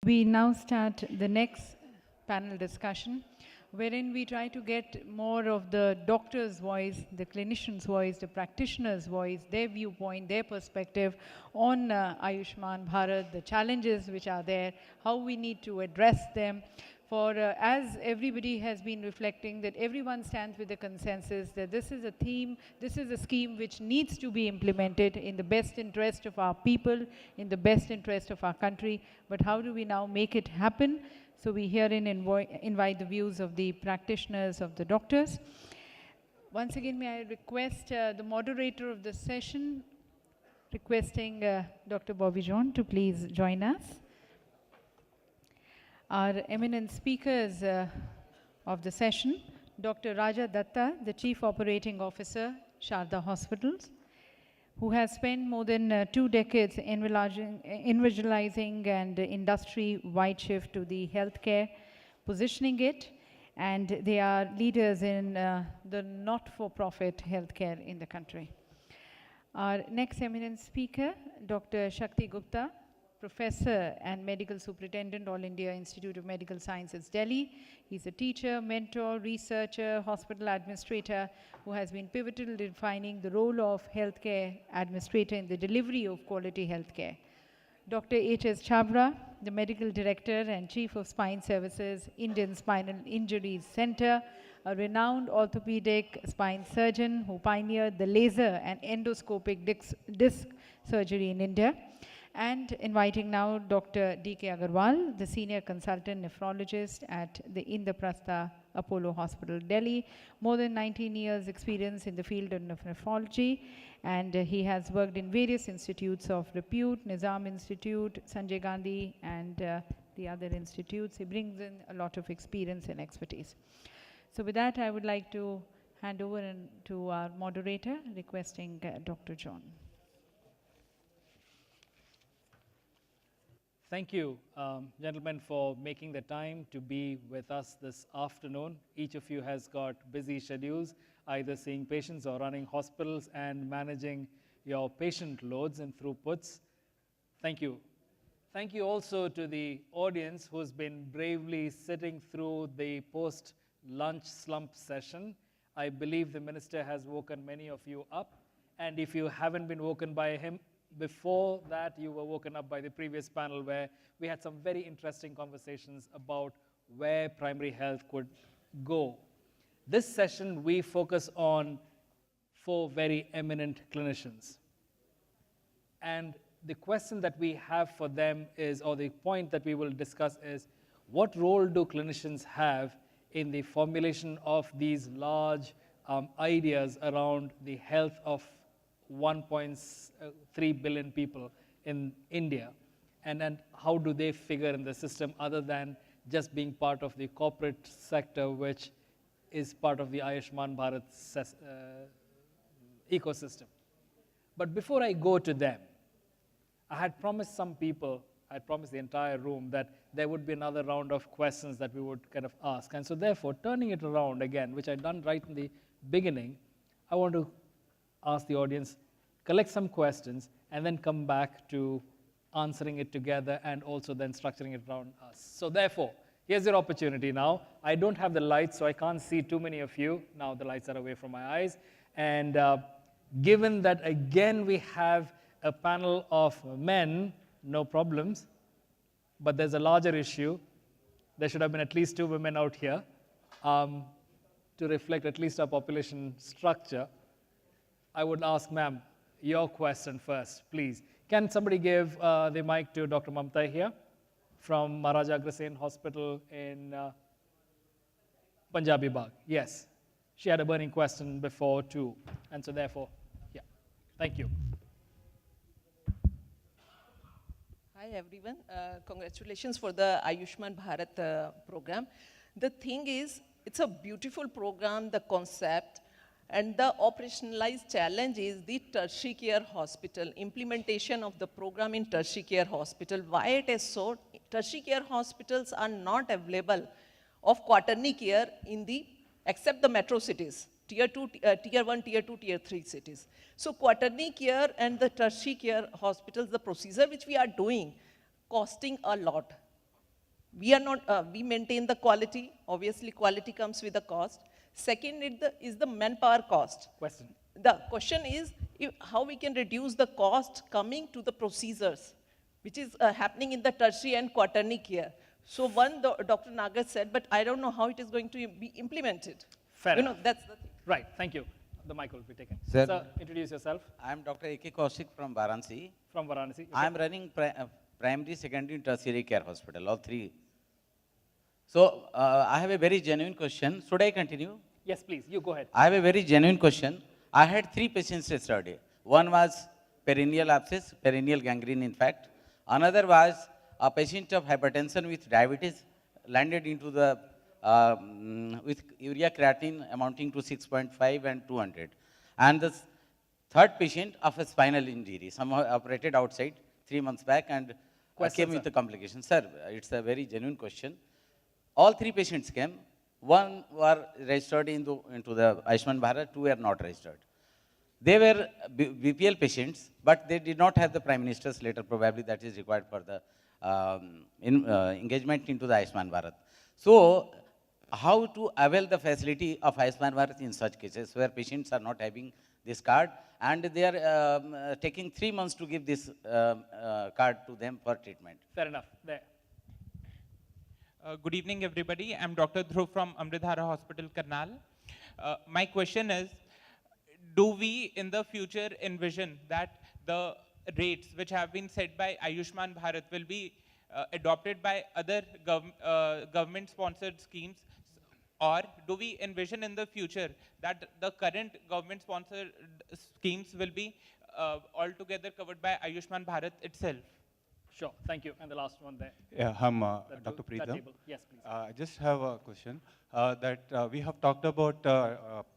We now start the next panel discussion, wherein we try to get more of the doctor's voice, the clinician's voice, the practitioner's voice, their viewpoint, their perspective on Ayushman Bharat, the challenges which are there, how we need to address them. For as everybody has been reflecting, that everyone stands with the consensus that this is a theme, this is a scheme which needs to be implemented in the best interest of our people, in the best interest of our country. But how do we now make it happen? So we herein invite the views of the practitioners, of the doctors. Once again, may I request the moderator of the session, requesting Dr. Bobby John to please join us. Our eminent speakers of the session, Dr. Raja Dutta, the Chief Operating Officer, Sharda Hospitals, who has spent more than 2 decades individualizing and industry-wide shift to the healthcare, positioning it, and they are leaders in the not-for-profit healthcare in the country. Our next eminent speaker, Dr. Shakti Gupta, Professor and Medical Superintendent, All India Institute of Medical Sciences, Delhi. He's a teacher, mentor, researcher, hospital administrator who has been pivotal in defining the role of healthcare administrator in the delivery of quality healthcare. Dr. H.S. Chhabra, the Medical Director and Chief of Spine Services, Indian Spinal Injuries Center, a renowned orthopedic spine surgeon who pioneered the laser and endoscopic disc surgery in India. And inviting now Dr. D.K. Agarwal, the Senior Consultant Nephrologist at the Indraprasth Apollo Hospital, Delhi. More than 19 years experience in the field of nephrology, and he has worked in various institutes of repute, Nizam Institute, Sanjay Gandhi, and the other institutes. He brings in a lot of experience and expertise. So with that, I would like to hand over to our moderator, requesting Dr. John. Thank you, gentlemen, for making the time to be with us this afternoon. Each of you has got busy schedules, either seeing patients or running hospitals and managing your patient loads and throughputs. Thank you. Thank you also to the audience who's been bravely sitting through the post-lunch slump session. I believe the minister has woken many of you up, and if you haven't been woken by him, before that, you were woken up by the previous panel where we had some very interesting conversations about where primary health could go. This session, we focus on 4 very eminent clinicians. And the question that we have for them is, or the point that we will discuss is, what role do clinicians have in the formulation of these large ideas around the health of 1.3 billion people in India, and how do they figure in the system other than just being part of the corporate sector, which is part of the Ayushman Bharat ecosystem. But before I go to them, I had promised some people, I had promised the entire room that there would be another round of questions that we would kind of ask. And so therefore, turning it around again, which I'd done right in the beginning, I want to ask the audience, collect some questions, and then come back to answering it together and also then structuring it around us. So therefore, here's your opportunity now. I don't have the lights, so I can't see too many of you. Now the lights are away from my eyes. And given that, again, we have a panel of men, no problems, but there's a larger issue. There should have been at least 2 women out here to reflect at least our population structure. I would ask, ma'am, your question first, please. Can somebody give the mic to Dr. Mamta here from Maharaja Agrasen Hospital in Punjabi Bagh? Yes. She had a burning question before too. And so therefore, yeah. Thank you. Hi, everyone. Congratulations for the Ayushman Bharat program. The thing is, it's a beautiful program, the concept. And the operationalized challenge is the tertiary care hospital, implementation of the program in tertiary care hospital. Why it is so? Tertiary care hospitals are not available of quaternary care in the, except the metro cities, tier 1, tier 2, tier 3 cities. So quaternary care and the tertiary care hospitals, the procedure which we are doing, costing a lot. We are not, we maintain the quality. Obviously, quality comes with a cost. Second is the manpower cost. Question. The question is how we can reduce the cost coming to the procedures, which is happening in the tertiary and quaternary care. So one, Dr. Nagar said, but I don't know how it is going to be implemented. Fair you enough. know, that's the thing. Right, thank you. The mic will be taken. Sir, introduce yourself. I am Dr. A.K. Kaushik from Varanasi. From Varanasi. Okay. I am running primary, secondary, and tertiary care hospital, all three. So, I have a very genuine question. Should I continue? Yes, please, you go ahead. I have a very genuine question. I had 3 patients yesterday. One was perennial abscess, perennial gangrene in fact. Another was a patient of hypertension with diabetes, landed into the, with urea creatinine amounting to 6.5 and 200. And the third patient of a spinal injury, somehow operated outside 3 months back and Question, came with sir. the complications. Sir, it's a very genuine question. All 3 patients came. One were registered into the Ayushman Bharat, 2 were not registered. They were BPL patients, but they did not have the Prime Minister's letter, probably that is required for the engagement into the Ayushman Bharat. So, how to avail the facility of Ayushman Bharat in such cases where patients are not having this card and they are taking 3 months to give this card to them for treatment? Fair enough. There. Good evening, everybody. I'm Dr. Dhruv from Amritdhara Hospital, Karnal. My question is, do we in the future envision that the rates which have been set by Ayushman Bharat will be adopted by other government-sponsored schemes? Or do we envision in the future that the current government-sponsored schemes will be altogether covered by Ayushman Bharat itself? Sure, thank you. And the last one there. Yeah, I'm That Dr. that Preetham. table. Yes, please. I just have a question that we have talked about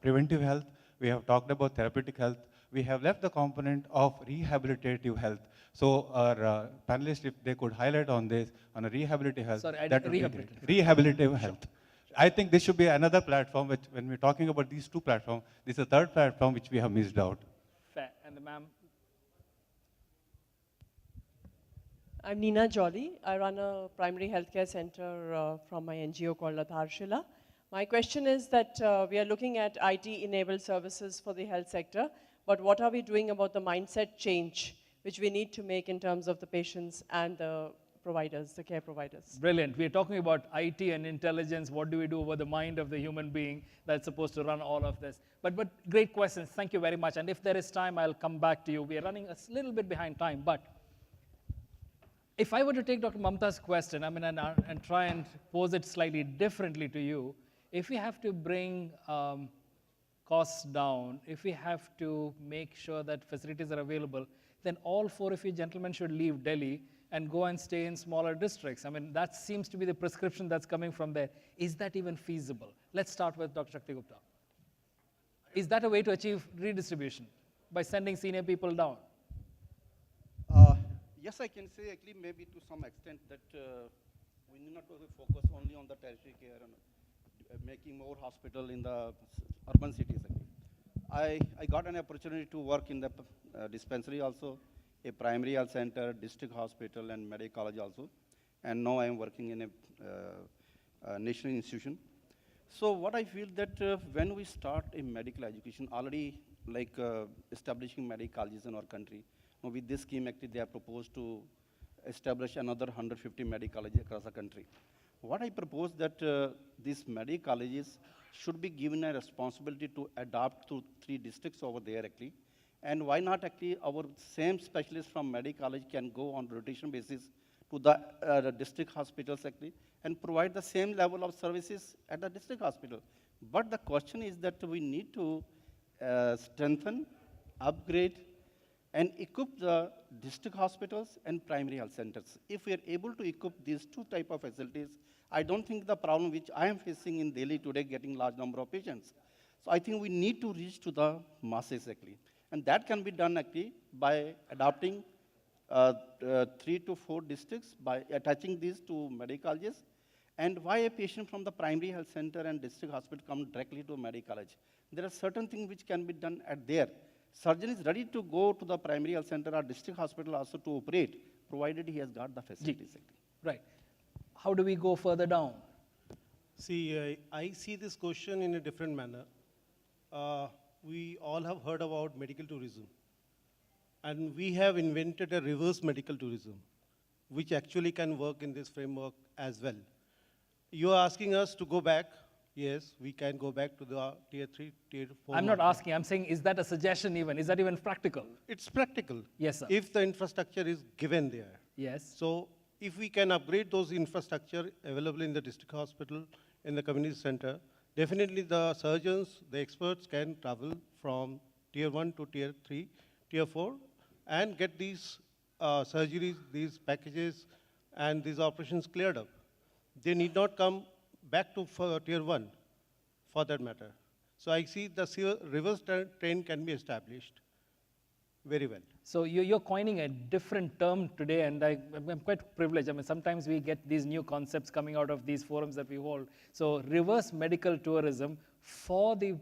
preventive health, we have talked about therapeutic health, we have left the component of rehabilitative health. So our panelists, if they could highlight on this, on a rehabilitative health, Sorry, that would be rehabilitative. great. Rehabilitative health. I think this should be another platform, which when we're talking about these 2 platforms, this is a third platform which we have missed out. Fair. And the ma'am. I'm Neena Jolly. I run a primary healthcare center from my NGO called Adharshila. My question is that we are looking at IT-enabled services for the health sector, but what are we doing about the mindset change which we need to make in terms of the patients and the providers, the care providers? Brilliant. We're talking about IT and intelligence. What do we do over the mind of the human being that's supposed to run all of this? But great questions. Thank you very much. And if there is time, I'll come back to you. We are running a little bit behind time, but if I were to take Dr. Mamta's question, I mean, and try and pose it slightly differently to you, if we have to bring costs down, if we have to make sure that facilities are available, then all 4 of you gentlemen should leave Delhi and go and stay in smaller districts. I mean, that seems to be the prescription that's coming from there. Is that even feasible? Let's start with Dr. Shakti Gupta. Is that a way to achieve redistribution by sending senior people down? Yes, I can say actually maybe to some extent that we need not to focus only on the tertiary care and making more hospital in the urban cities. Actually. I got an opportunity to work in the dispensary also, a primary health center, district hospital, and medical college also. And now I am working in a national institution. So what I feel that when we start a medical education, already like establishing medical colleges in our country, now with this scheme actually they have proposed to establish another 150 medical colleges across the country. What I propose that these medical colleges should be given a responsibility to adapt to 3 districts over there actually. And why not actually our same specialists from medical college can go on rotation basis to the district hospitals actually and provide the same level of services at the district hospital. But the question is that we need to strengthen, upgrade, and equip the district hospitals and primary health centers. If we are able to equip these 2 type of facilities, I don't think the problem which I am facing in Delhi today, getting large number of patients. So I think we need to reach to the masses actually. And that can be done actually by adopting 3 to 4 districts, by attaching these to medical colleges. And why a patient from the primary health center and district hospital come directly to a medical college? There are certain things which can be done at there. Surgeon is ready to go to the primary health center or district hospital also to operate, provided he has got the facilities. Right. how do we go further down? See, I see this question in a different manner. We all have heard about medical tourism. And we have invented a reverse medical tourism, which actually can work in this framework as well. You are asking us to go back. Yes, we can go back to the tier 3, tier 4. I'm not asking, I'm saying, is that a suggestion even? Is that even practical? It's practical. Yes, sir. If the infrastructure is given there. Yes. So if we can upgrade those infrastructure available in the district hospital, in the community center, definitely the surgeons, the experts can travel from tier 1 to tier 3, tier 4, and get these surgeries, these packages, and these operations cleared up. They need not come back to tier 1, for that matter. So I see the reverse train can be established very well. So you're coining a different term today, and I'm quite privileged. I mean, sometimes we get these new concepts coming out of these forums that we hold. So reverse medical tourism for the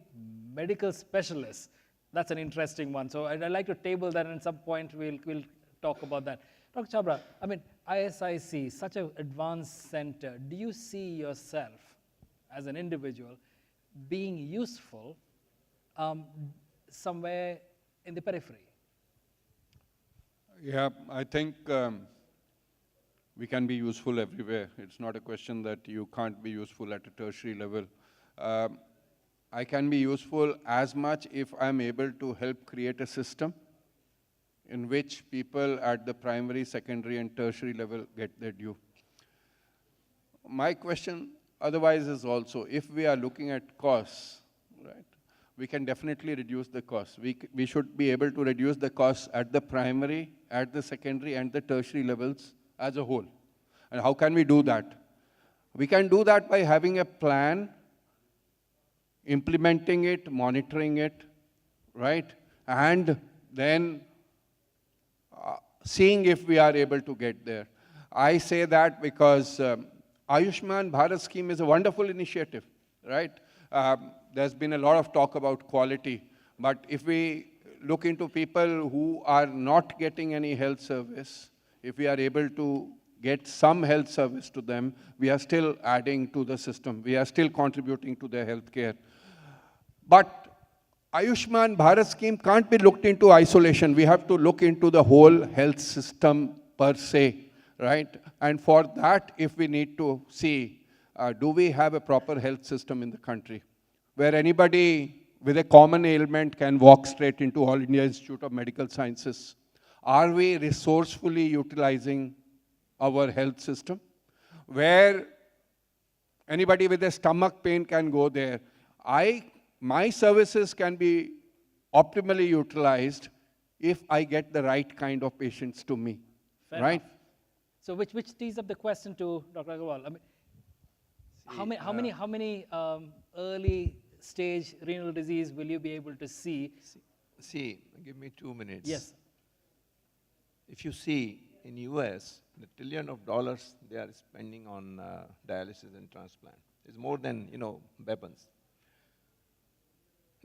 medical specialists. That's an interesting one. So I'd like to table that, and at some point we'll talk about that. Dr. Chhabra, I mean, ISIC, such an advanced center, do you see yourself as an individual being useful somewhere in the periphery? Yeah, I think we can be useful everywhere. It's not a question that you can't be useful at a tertiary level. I can be useful as much if I'm able to help create a system in which people at the primary, secondary, and tertiary level get their due. My question otherwise is also, if we are looking at costs, right, we can definitely reduce the costs. We should be able to reduce the costs at the primary, at the secondary, and the tertiary levels as a whole. And how can we do that? We can do that by having a plan, implementing it, monitoring it, right? And then seeing if we are able to get there. I say that because Ayushman Bharat scheme is a wonderful initiative, right? There's been a lot of talk about quality, but if we look into people who are not getting any health service, if we are able to get some health service to them, we are still adding to the system. We are still contributing to their health care. But Ayushman Bharat scheme can't be looked into isolation. We have to look into the whole health system per se, right? And for that, if we need to see, do we have a proper health system in the country where anybody with a common ailment can walk straight into All India Institute of Medical Sciences? Are we resourcefully utilizing our health system where anybody with a stomach pain can go there? My services can be optimally utilized if I get the right kind of patients to me, Fair right? enough. So which tees up the question to Dr. Agarwal. I mean, how many early stage renal disease will you be able to see? See, give me 2 minutes. Yes. If you see in US, the $1 trillion they are spending on dialysis and transplant. It's more than, weapons.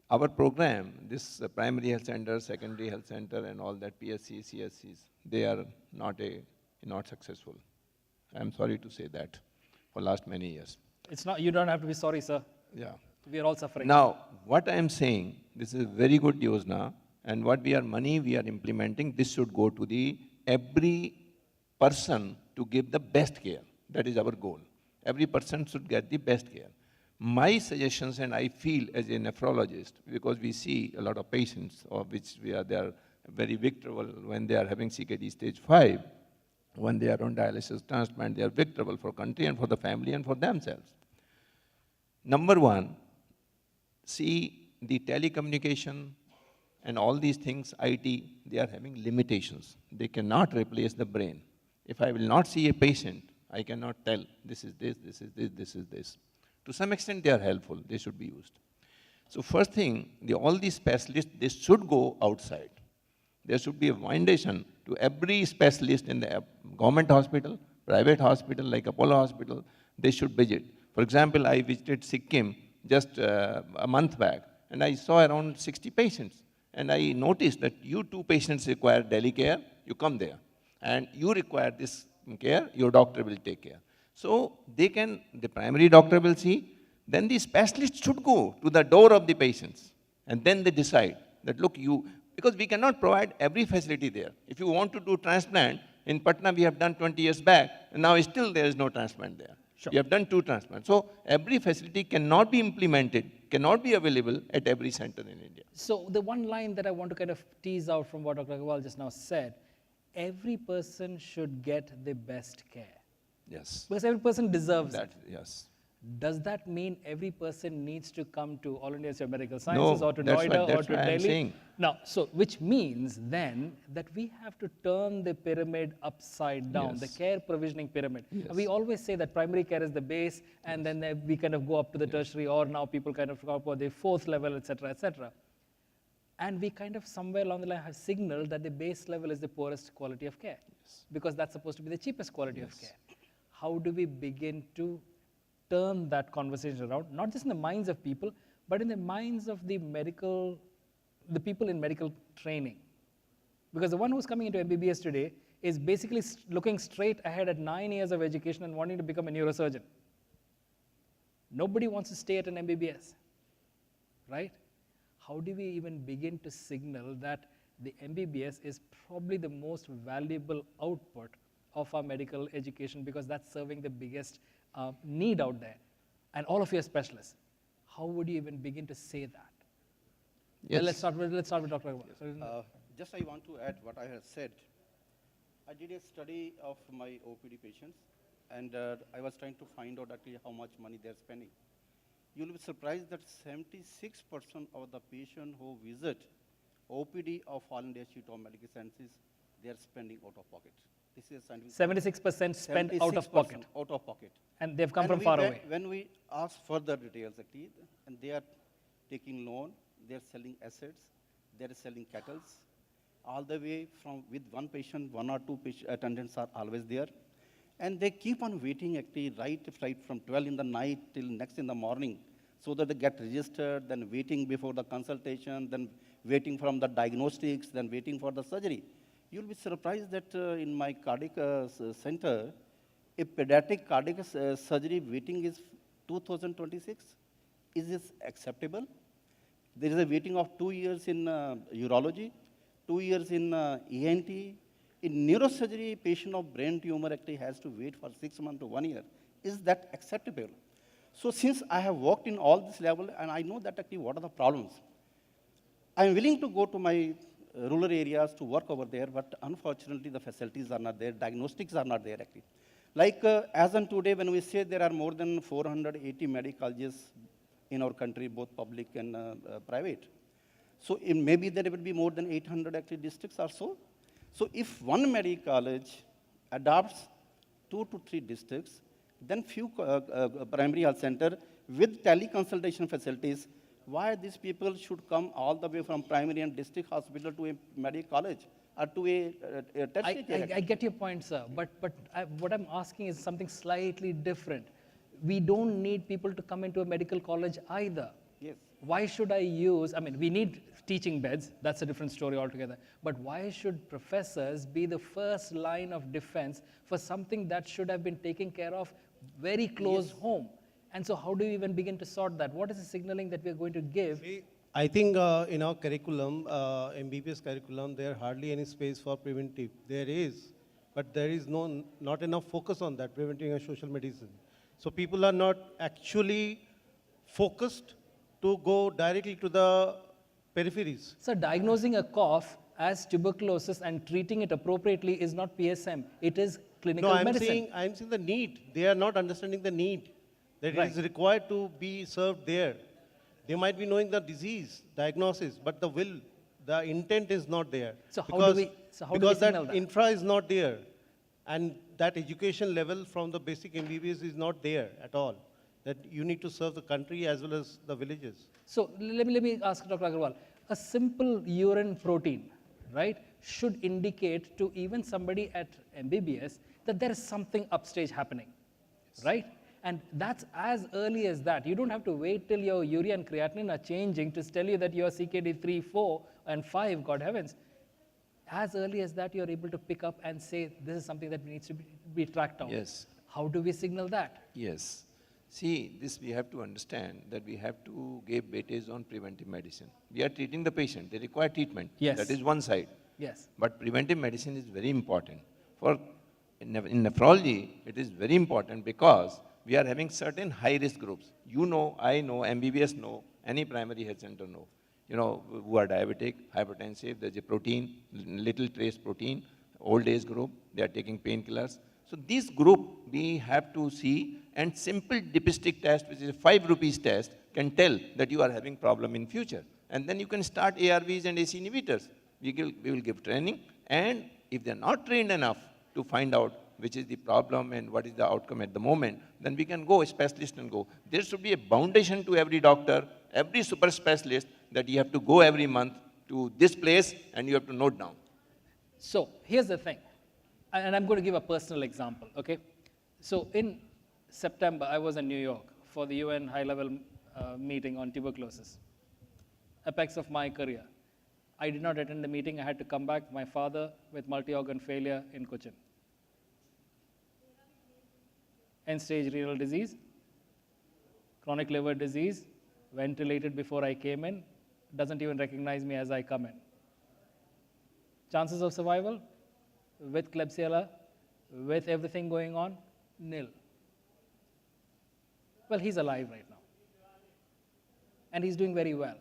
Our program, this primary health center, secondary health center, and all that PSC, CSCs, they are not successful. I'm sorry to say that for last many years. It's not, you don't have to be sorry, sir. Yeah. We are all suffering. Now, what I am saying, this is very good news now, and what we are implementing, this should go to every person to give the best care. That is our goal. Every person should get the best care. My suggestions, and I feel as a nephrologist, because we see a lot of patients of which they are very victimable when they are having CKD stage 5, when they are on dialysis transplant, they are victimable for country and for the family and for themselves. Number one, see the telecommunication and all these things, IT, they are having limitations. They cannot replace the brain. If I will not see a patient, I cannot tell this is this, this is this, this is this. To some extent, they are helpful. They should be used. So first thing, all these specialists, they should go outside. There should be a foundation to every specialist in the government hospital, private hospital, like Apollo Hospital, they should visit. For example, I visited Sikkim just a month back, and I saw around 60 patients. And I noticed that you 2 patients require Delhi care, you come there. And you require this care, your doctor will take care. So they can, the primary doctor will see, then the specialist should go to the door of the patients and then they decide that look, because we cannot provide every facility there. If you want to do transplant, in Patna we have done 20 years back and now still there is no transplant there. Sure. We have done 2 transplants. So every facility cannot be implemented, cannot be available at every center in India. So the one line that I want to kind of tease out from what Dr. Agarwal just now said, every person should get the best care. Yes. Because every person deserves That, it. yes. Does that mean every person needs to come to All India Institute of Medical Sciences No, or to that's Noida what- or that's to what I'm Delhi? saying. Now, so which means then that we have to turn the pyramid upside down, the Yes. care provisioning pyramid. Yes. We always say that primary care is the base and then we kind of go up to the tertiary, or now people kind of go up to the 4th level, etc., etc. And we kind of somewhere along the line have signaled that the base level is the poorest quality of care, because that's supposed to be the cheapest quality of care. How do we begin to turn that conversation around, not just in the minds of people, but in the minds of the people in medical training? Because the one who's coming into MBBS today is basically looking straight ahead at 9 years of education and wanting to become a neurosurgeon. Nobody wants to stay at an MBBS, right? How do we even begin to signal that the MBBS is probably the most valuable output of our medical education, because that's serving the biggest need out there, and all of you are specialists? How would you even begin to say that? Yes. Let's start with Dr. Agarwal. Just I want to add what I have said. I did a study of my OPD patients, and I was trying to find out actually how much money they're spending. You'll be surprised that 76% of the patients who visit OPD of All India Institute of Medical Sciences, they are spending out of pocket. This is 76% spent out of pocket. Out of pocket. And they've come from far away. When we ask further details, actually, and they are taking loan, they are selling assets, they are selling cattle, all the way from with one patient, 1 or 2 attendants are always there. And they keep on waiting actually right from 12 in the night till next in the morning, so that they get registered, then waiting before the consultation, then waiting from the diagnostics, then waiting for the surgery. You'll be surprised that in my cardiac center, a pediatric cardiac surgery waiting is 2026. Is this acceptable? There is a waiting of 2 years in urology, 2 years in ENT. In neurosurgery, a patient of brain tumor actually has to wait for 6 months to 1 year. Is that acceptable? So since I have worked in all this level, and I know that actually what are the problems, I am willing to go to my rural areas to work over there, but unfortunately the facilities are not there, diagnostics are not there actually. Like as on today, when we say there are more than 480 medical colleges in our country, both public and private. So maybe there will be more than 800 actually districts or so. So if one medical college adopts 2 to 3 districts, then few primary health center with teleconsultation facilities, why these people should come all the way from primary and district hospital to a medical college or to a tertiary care? I get your point, sir, but what I'm asking is something slightly different. We don't need people to come into a medical college either. Yes. Why should I use, I mean, we need teaching beds, that's a different story altogether, but why should professors be the first line of defense for something that should have been taken care of very close home? And so how do you even begin to sort that? What is the signaling that we are going to give? I think in our curriculum, MBBS curriculum, there hardly any space for preventive. There is, but there is not enough focus on that, preventive and social medicine. So people are not actually focused to go directly to the peripheries. So diagnosing a cough as tuberculosis and treating it appropriately is not PSM, it is clinical medicine. I'm saying the need. They are not understanding the need that it is required to be served there. They might be knowing the disease, diagnosis, but the will, the intent is not there. So how do we because signal that that? infra is not there. And that education level from the basic MBBS is not there at all. That you need to serve the country as well as the villages. So let me ask Dr. Agarwal, a simple urine protein, right, should indicate to even somebody at MBBS that there is something upstage happening, right? And that's as early as that. You don't have to wait till your urea and creatinine are changing to tell you that your CKD 3, 4, and 5, God heavens. As early as that, you're able to pick up and say, this is something that needs to be tracked down. Yes. How do we signal that? Yes. See, this we have to understand that we have to give weightage on preventive medicine. We are treating the patient, they require treatment. Yes. That is one side. Yes. But preventive medicine is very important. In nephrology, it is very important because we are having certain high-risk groups. You know, I know, MBBS know, any primary health center know. You know, who are diabetic, hypertensive, there's a protein, little trace protein, old age group, they are taking painkillers. So this group we have to see, and simple dipstick test, which is a 5 rupees test, can tell that you are having problem in future. And then you can start ARVs and AC inhibitors. We will give training, and if they're not trained enough to find out which is the problem and what is the outcome at the moment, then we can go a specialist and go. There should be a foundation to every doctor, every super specialist, that you have to go every month to this place and you have to note down. So here's the thing, and I'm going to give a personal example, okay? So in September, I was in New York for the UN high-level meeting on tuberculosis, apex of my career. I did not attend the meeting. I had to come back. My father with multi-organ failure in Cochin. End-stage renal disease, chronic liver disease, ventilated before I came in, doesn't even recognize me as I come in. Chances of survival with Klebsiella, with everything going on, nil. Well, he's alive right now. And he's doing very well.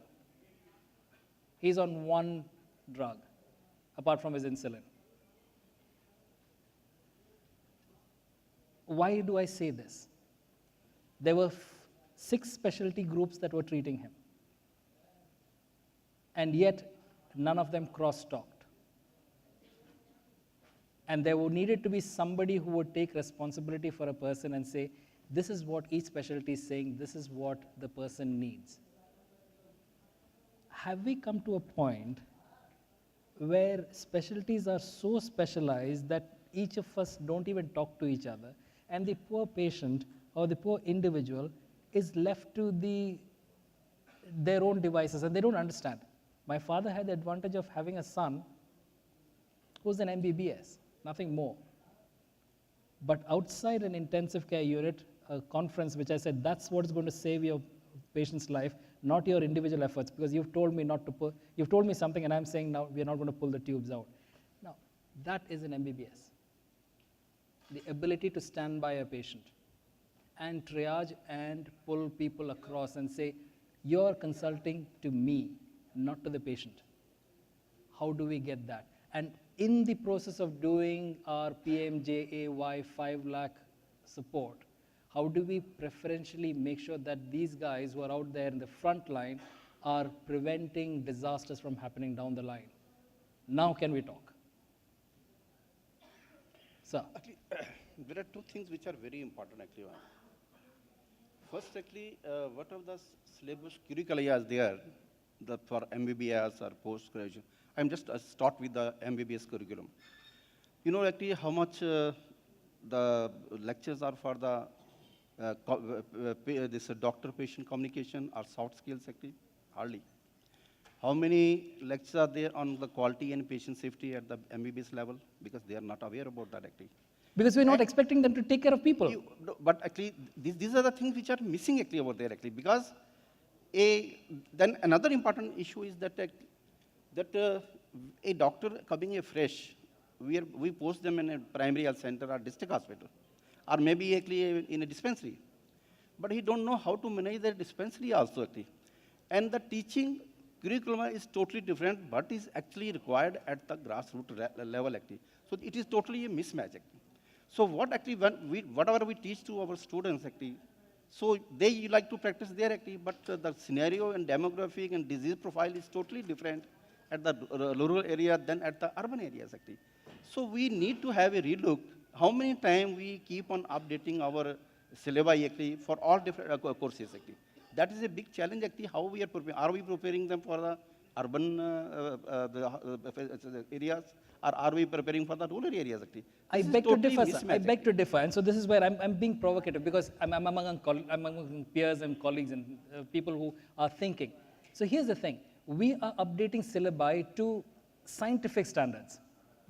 He's on one drug, apart from his insulin. Why do I say this? There were 6 specialty groups that were treating him. And yet, none of them cross-talked. And there needed to be somebody who would take responsibility for a person and say, this is what each specialty is saying, this is what the person needs. Have we come to a point where specialties are so specialized that each of us don't even talk to each other, and the poor patient or the poor individual is left to their own devices, and they don't understand? My father had the advantage of having a son who's an MBBS, nothing more. But outside an intensive care unit, a conference which I said, that's what's going to save your patient's life, not your individual efforts, because you've told me not to pull, you've told me something and I'm saying now we're not going to pull the tubes out. Now, that is an MBBS. The ability to stand by a patient and triage and pull people across and say, you're consulting to me, not to the patient. How do we get that? And in the process of doing our PMJAY 5 lakh support, how do we preferentially make sure that these guys who are out there in the front line are preventing disasters from happening down the line? Now can we talk? Sir. Actually, there are 2 things which are very important actually. First, actually, what are the syllabus curricula is there for MBBS or post-graduate? I'm just start with the MBBS curriculum. You know actually how much the lectures are for the this doctor-patient communication or soft skills actually? Hardly. How many lectures are there on the quality and patient safety at the MBBS level? Because they are not aware about that actually. Because we're not expecting them to take care of people. But actually, these are the things which are missing actually over there actually. Because then another important issue is that a doctor coming fresh, we post them in a primary health center or district hospital, or maybe actually in a dispensary. But he don't know how to manage the dispensary also actually. And the teaching curriculum is totally different, but is actually required at the grassroots level actually. So it is totally a mismatch actually. So what actually, whatever we teach to our students actually, so they like to practice there actually, but the scenario and demographic and disease profile is totally different at the rural area than at the urban areas actually. So we need to have a relook. How many times we keep on updating our syllabi actually for all different courses actually. That is a big challenge actually, how we are preparing. Are we preparing them for the urban areas, or are we preparing for the rural areas actually? I beg to differ, sir. I beg to differ. And so this is where I'm being provocative, because I'm among peers and colleagues and people who are thinking. So here's the thing. We are updating syllabi to scientific standards.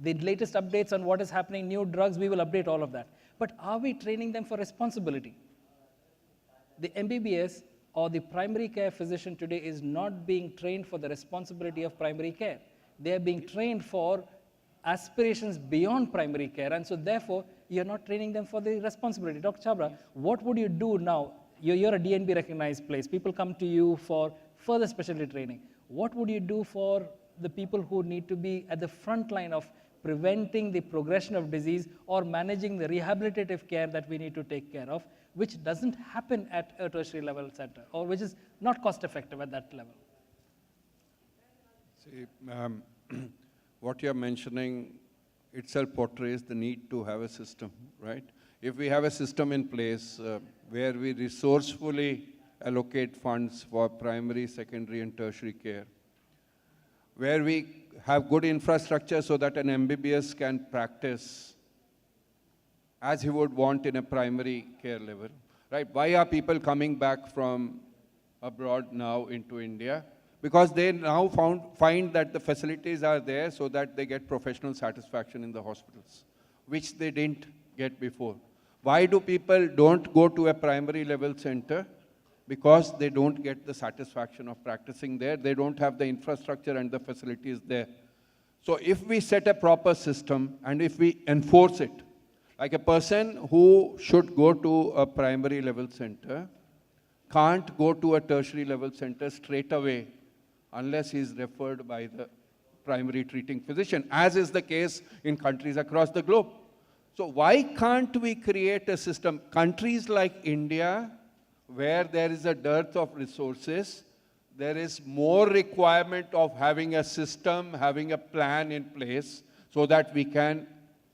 The latest updates on what is happening, new drugs, we will update all of that. But are we training them for responsibility? The MBBS or the primary care physician today is not being trained for the responsibility of primary care. They are being trained for aspirations beyond primary care, and so therefore, you're not training them for the responsibility. Dr. Chhabra, what would you do now? You're a DNB recognized place. People come to you for further specialty training. What would you do for the people who need to be at the front line of preventing the progression of disease or managing the rehabilitative care that we need to take care of, which doesn't happen at a tertiary level center, or which is not cost effective at that level? See, what you're mentioning itself portrays the need to have a system, right? If we have a system in place where we resourcefully allocate funds for primary, secondary, and tertiary care, where we have good infrastructure so that an MBBS can practice as he would want in a primary care level, right? Why are people coming back from abroad now into India? Because they now find that the facilities are there so that they get professional satisfaction in the hospitals, which they didn't get before. Why do people don't go to a primary level center? Because they don't get the satisfaction of practicing there. They don't have the infrastructure and the facilities there. So if we set a proper system and if we enforce it, like a person who should go to a primary level center can't go to a tertiary level center straight away unless he is referred by the primary treating physician, as is the case in countries across the globe. So why can't we create a system? Countries like India, where there is a dearth of resources, there is more requirement of having a system, having a plan in place so that we can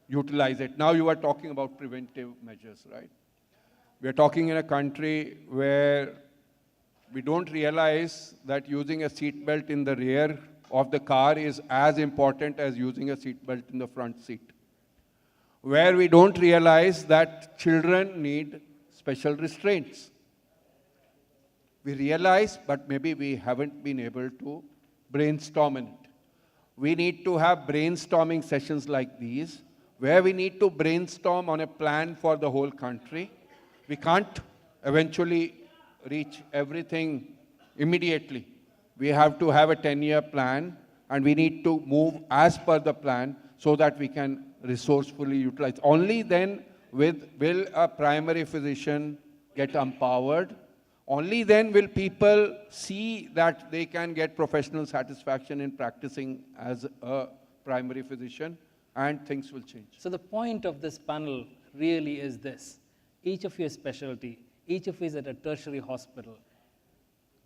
utilize it. Now you are talking about preventive measures, right? We are talking in a country where we don't realize that using a seat belt in the rear of the car is as important as using a seat belt in the front seat. Where we don't realize that children need special restraints. We realize, but maybe we haven't been able to brainstorm in it. We need to have brainstorming sessions like these, where we need to brainstorm on a plan for the whole country. We can't eventually reach everything immediately. We have to have a 10-year plan, and we need to move as per the plan so that we can resourcefully utilize. Only then will a primary physician get empowered. Only then will people see that they can get professional satisfaction in practicing as a primary physician, and things will change. So the point of this panel really is this. Each of your specialty, each of you is at a tertiary hospital.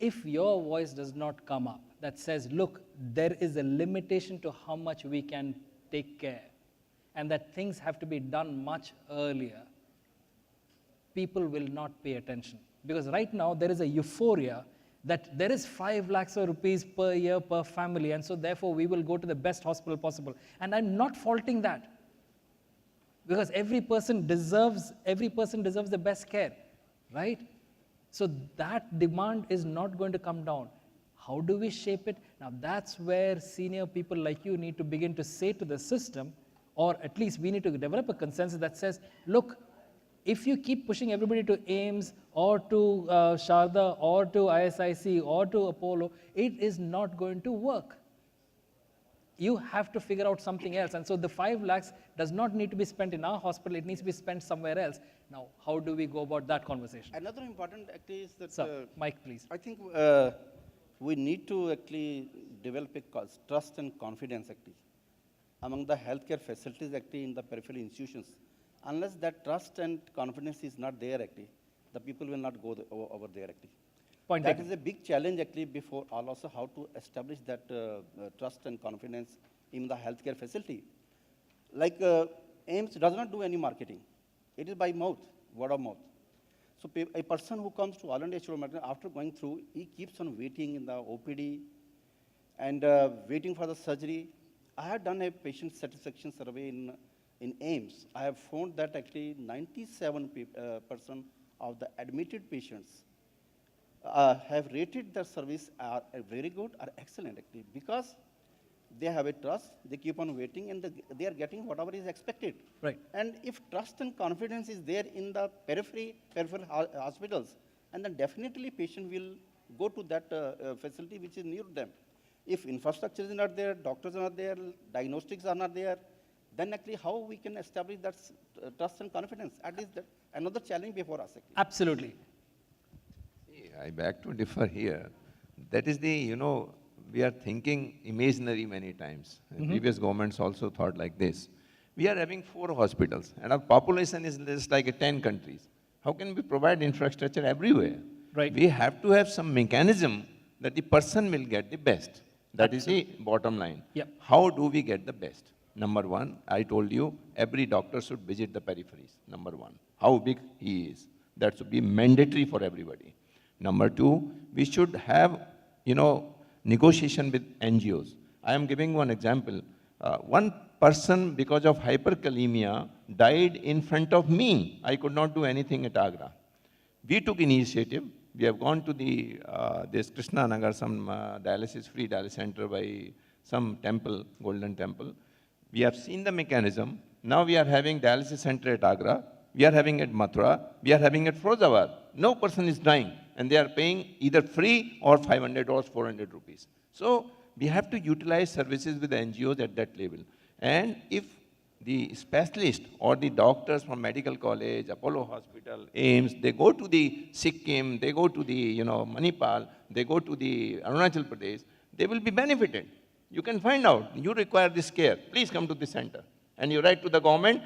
If your voice does not come up that says, look, there is a limitation to how much we can take care, and that things have to be done much earlier, people will not pay attention. Because right now, there is a euphoria that there is 5 lakhs of rupees per year per family, and so therefore we will go to the best hospital possible. And I'm not faulting that. Because every person deserves the best care, right? So that demand is not going to come down. How do we shape it? Now that's where senior people like you need to begin to say to the system, or at least we need to develop a consensus that says, look, if you keep pushing everybody to AIIMS or to Sharda or to ISIC or to Apollo, it is not going to work. You have to figure out something else. And so the 5 lakhs does not need to be spent in our hospital, it needs to be spent somewhere else. Now, how do we go about that conversation? Another important actually is that... Sir, Mike, please. I think we need to actually develop a trust and confidence actually among the healthcare facilities actually in the peripheral institutions. Unless that trust and confidence is not there actually, the people will not go over there actually. Point that taken. is a big challenge actually before all also how to establish that trust and confidence in the healthcare facility. Like AIIMS does not do any marketing. It is by mouth, word of mouth. So a person who comes to all India after going through, he keeps on waiting in the OPD and waiting for the surgery. I have done a patient satisfaction survey in AIIMS. I have found that actually 97% of the admitted patients have rated their service are very good or excellent actually, because they have a trust, they keep on waiting, and they are getting whatever is expected. Right. And if trust and confidence is there in the peripheral hospitals, and then definitely patient will go to that facility which is near them. If infrastructure is not there, doctors are not there, diagnostics are not there, then actually how we can establish that trust and confidence? That is another challenge before us. Actually. Absolutely. See, I beg to differ here. That is the, we are thinking imaginary many times. Previous governments also thought like this. We are having 4 hospitals, and our population is just like 10 countries. How can we provide infrastructure everywhere? Right. We have to have some mechanism that the person will get the best. That is the bottom line. Yep. How do we get the best? Number 1, I told you, every doctor should visit the peripheries. Number 1, how big he is. That should be mandatory for everybody. Number 2, we should have, negotiation with NGOs. I am giving one example. One person, because of hyperkalemia, died in front of me. I could not do anything at Agra. We took initiative. We have gone to this Krishna Nagar, some free dialysis center by some temple, Golden Temple. We have seen the mechanism. Now we are having dialysis center at Agra. We are having at Mathura. We are having at Firozabad. No person is dying, and they are paying either free or 500 or 400 rupees. So we have to utilize services with the NGOs at that level. And if the specialist or the doctors from medical college, Apollo Hospital, AIIMS, they go to the Sikkim, they go to the Manipal, they go to the Arunachal Pradesh, they will be benefited. You can find out, you require this care, please come to this center. And you write to the government,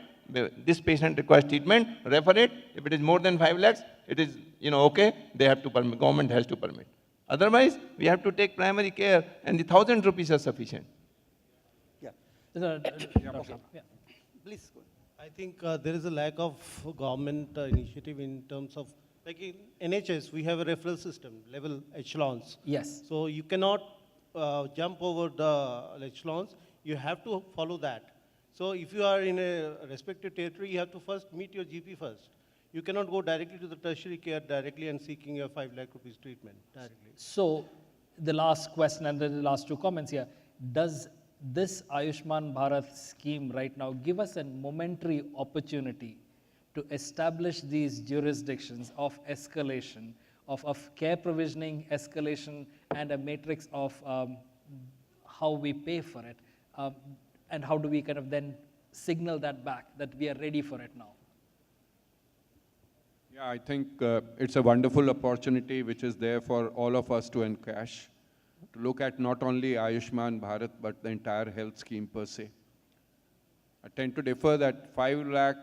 this patient requires treatment, refer it. If it is more than 5 lakhs, it is okay, they have to permit, government has to permit. Otherwise, we have to take primary care, and the 1,000 rupees are sufficient. Yeah. Yeah. Please go. I think there is a lack of government initiative in terms of, like in NHS, we have a referral system, level echelons. Yes. So you cannot jump over the echelons, you have to follow that. So if you are in a respective territory, you have to first meet your GP first. You cannot go directly to the tertiary care directly and seeking a 5 lakh rupees treatment directly. So the last question and then the last 2 comments here. Does this Ayushman Bharat scheme right now give us a momentary opportunity to establish these jurisdictions of escalation, of care provisioning, escalation, and a matrix of how we pay for it? And how do we kind of then signal that back, that we are ready for it now? Yeah, I think it's a wonderful opportunity which is there for all of us to encash, to look at not only Ayushman Bharat, but the entire health scheme per se. I tend to differ that 5 lakh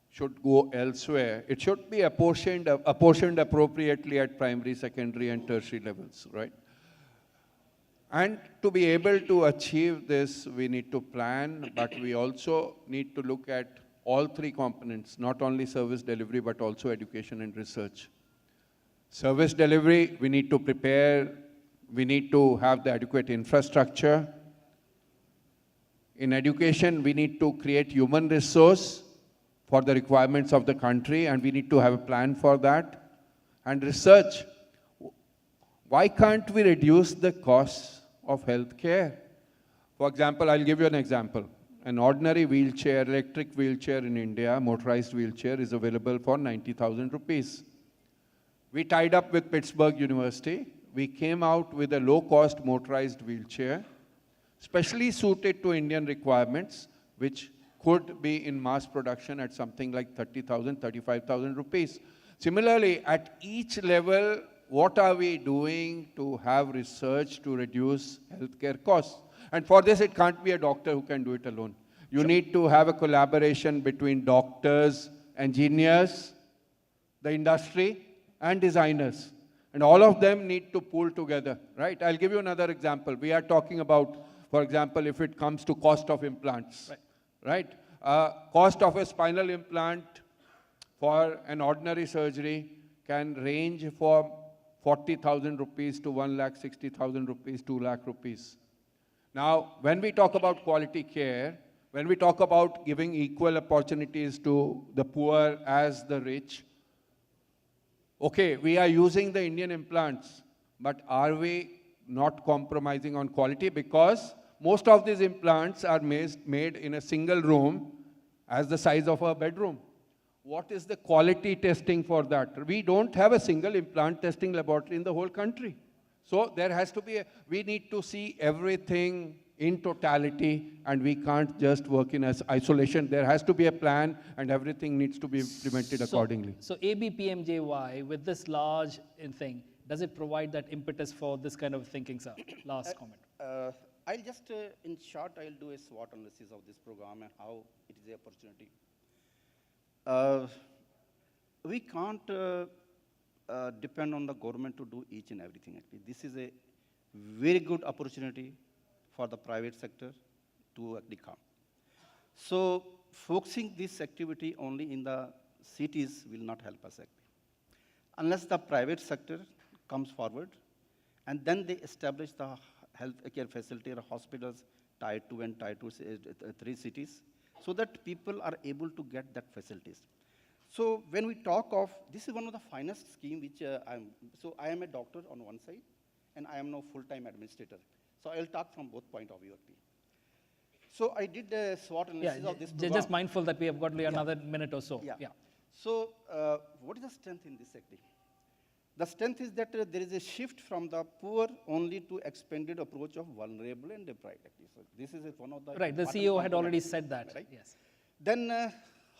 should go elsewhere. It should be apportioned appropriately at primary, secondary, and tertiary levels, right? And to be able to achieve this, we need to plan, but we also need to look at all 3 components, not only service delivery, but also education and research. Service delivery, we need to prepare, we need to have the adequate infrastructure. In education, we need to create human resource for the requirements of the country, and we need to have a plan for that. And research, why can't we reduce the costs of healthcare? For example, I'll give you an example. An ordinary wheelchair, electric wheelchair in India, motorized wheelchair, is available for 90,000 rupees. We tied up with Pittsburgh University. We came out with a low-cost motorized wheelchair, specially suited to Indian requirements, which could be in mass production at something like 30,000, 35,000 rupees. Similarly, at each level, what are we doing to have research to reduce healthcare costs? And for this, it can't be a doctor who can do it alone. You need to have a collaboration between doctors, engineers, the industry, and designers. And all of them need to pull together, right? I'll give you another example. We are talking about, for example, if it comes to cost of implants, right? Cost of a spinal implant for an ordinary surgery can range from 40,000 rupees to 1,60,000 rupees, 2 lakh rupees. Now, when we talk about quality care, when we talk about giving equal opportunities to the poor as the rich, okay, we are using the Indian implants, but are we not compromising on quality, because most of these implants are made in a single room as the size of a bedroom. What is the quality testing for that? We don't have a single implant testing laboratory in the whole country. So there has to be we need to see everything in totality, and we can't just work in isolation. There has to be a plan, and everything needs to be implemented accordingly. So ABPMJY, with this large thing, does it provide that impetus for this kind of thinking, sir? Last comment. I'll just, in short, I'll do a SWOT analysis of this program and how it is an opportunity. We can't depend on the government to do each and everything. Actually, this is a very good opportunity for the private sector to actually come. So focusing this activity only in the cities will not help us actually. Unless the private sector comes forward and then they establish the health care facility or hospitals, tier 2 and tier 3 cities, so that people are able to get that facilities. So when we talk of, this is one of the finest scheme which I am a doctor on one side, and I am now full-time administrator. So I'll talk from both point of view. So I did a SWOT analysis of this program. Just mindful that we have got another minute or so. Yeah. So what is the strength in this actually? The strength is that there is a shift from the poor only to expanded approach of vulnerable and deprived. Actually. So this is one of the right. The CEO had already said that. Right? Yes. Then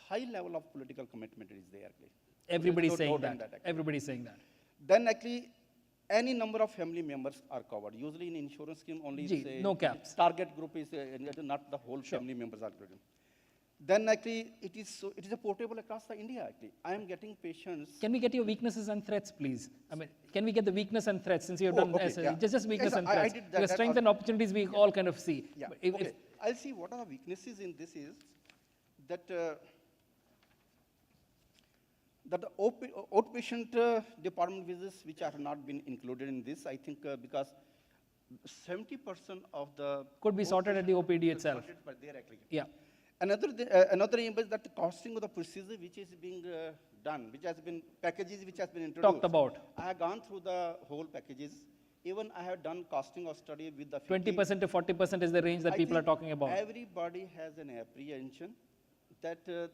high level of political commitment is there. Actually. Everybody's saying that. Everybody's saying that. Then actually, any number of family members are covered. Usually in insurance scheme only say no caps. Target group is not the whole family members are included. Then actually it is a portable across the India actually. I am getting patients. Can we get your weaknesses and threats, please? I mean, can we get the weakness and threats since you have done just weakness and threats? I did that. Because strength and opportunities we all kind of see. Yeah. I'll see what are the weaknesses in this is that that the outpatient department visits which have not been included in this, I think because 70% of the could be sorted at the OPD itself. Yeah. Another aim is that the costing of the procedure which is being done, which has been packages which has been introduced. Talked about. I have gone through the whole packages. Even I have done costing of study with the 20% to 40% is the range that people are talking about. Everybody has an apprehension that the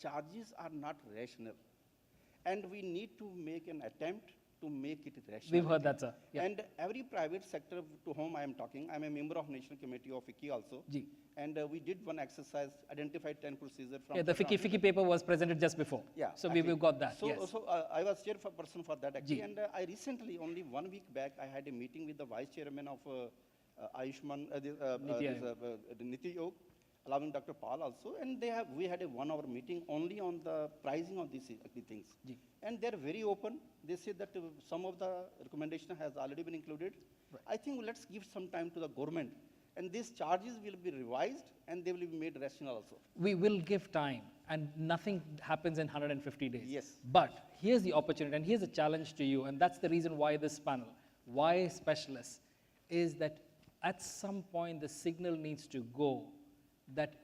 charges are not rational. And we need to make an attempt to make it rational. We've heard that, sir. Yeah. And every private sector to whom I am talking, I'm a member of National Committee of FICCI also. G. And we did one exercise, identified 10 procedures from... Yeah, the FICCI paper was presented just before. Yeah. So we've got that, so, yes. So I was chairperson for that actually. G. And I recently, only 1 week back, I had a meeting with the vice chairman of Ayushman, Niti Yog, allowing Dr. Paul also, and we had a 1-hour meeting only on the pricing of these things. G. And they're very open. They say that some of the recommendation has already been included. Right. I think let's give some time to the government, and these charges will be revised and they will be made rational also. We will give time, and nothing happens in 150 days. Yes. But here's the opportunity, and here's a challenge to you, and that's the reason why this panel, why specialists, is that at some point the signal needs to go that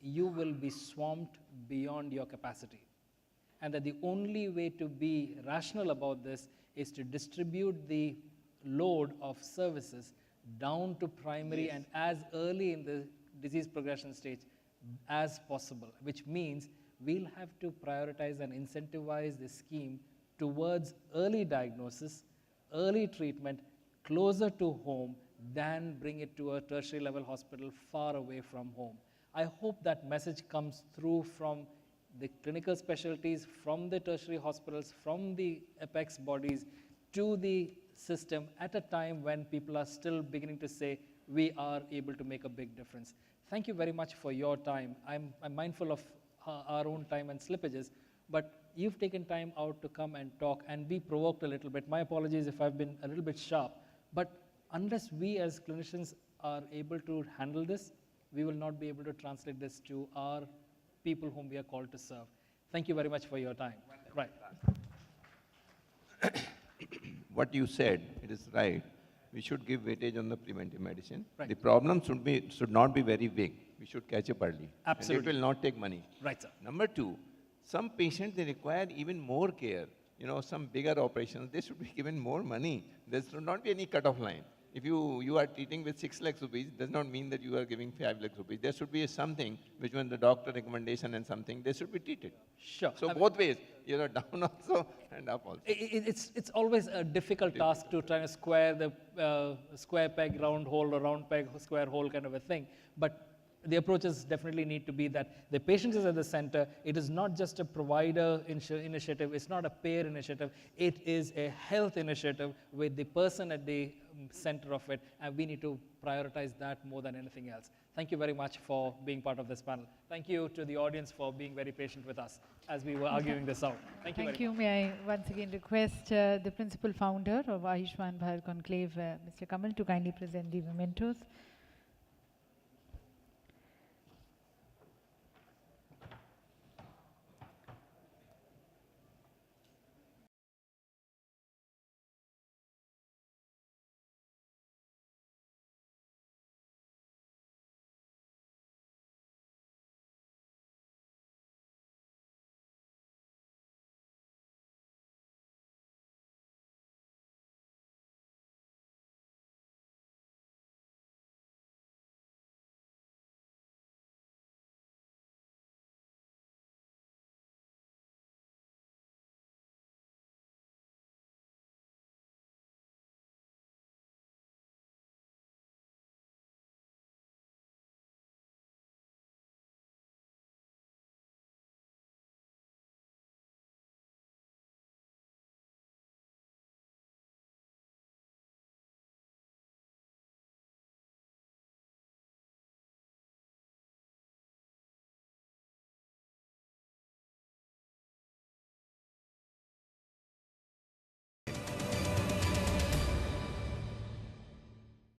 you will be swamped beyond your capacity. And that the only way to be rational about this is to distribute the load of services down to primary and as early in the disease progression stage as possible, which means we'll have to prioritize and incentivize the scheme towards early diagnosis, early treatment, closer to home than bring it to a tertiary level hospital far away from home. I hope that message comes through from the clinical specialties, from the tertiary hospitals, from the apex bodies to the system at a time when people are still beginning to say we are able to make a big difference. Thank you very much for your time. I'm mindful of our own time and slippages, but you've taken time out to come and talk and be provoked a little bit. My apologies if I've been a little bit sharp, but unless we as clinicians are able to handle this, we will not be able to translate this to our people whom we are called to serve. Thank you very much for your time. Right. What you said, it is right. We should give weightage on the preventive medicine. Right. The problem should not be very big. We should catch up early. Absolutely. And it will not take money. Right, sir. Number 2, some patients, they require even more care. You know, some bigger operations, they should be given more money. There should not be any cut-off line. If you are treating with 6 lakhs rupees, does not mean that you are giving 5 lakhs rupees. There should be something which when the doctor recommendation and something, they should be treated. Sure. So both ways, down also and up also. It's always a difficult task to try to square the square peg, round hole, or round peg, square hole kind of a thing. But the approaches definitely need to be that the patient is at the center. It is not just a provider initiative. It's not a payer initiative. It is a health initiative with the person at the center of it. And we need to prioritize that more than anything else. Thank you very much for being part of this panel. Thank you to the audience for being very patient with us as we were arguing this out. Thank you very much. May I once again request the principal founder of Ayushman Bharat Conclave, Mr. Kamal, to kindly present the mementos.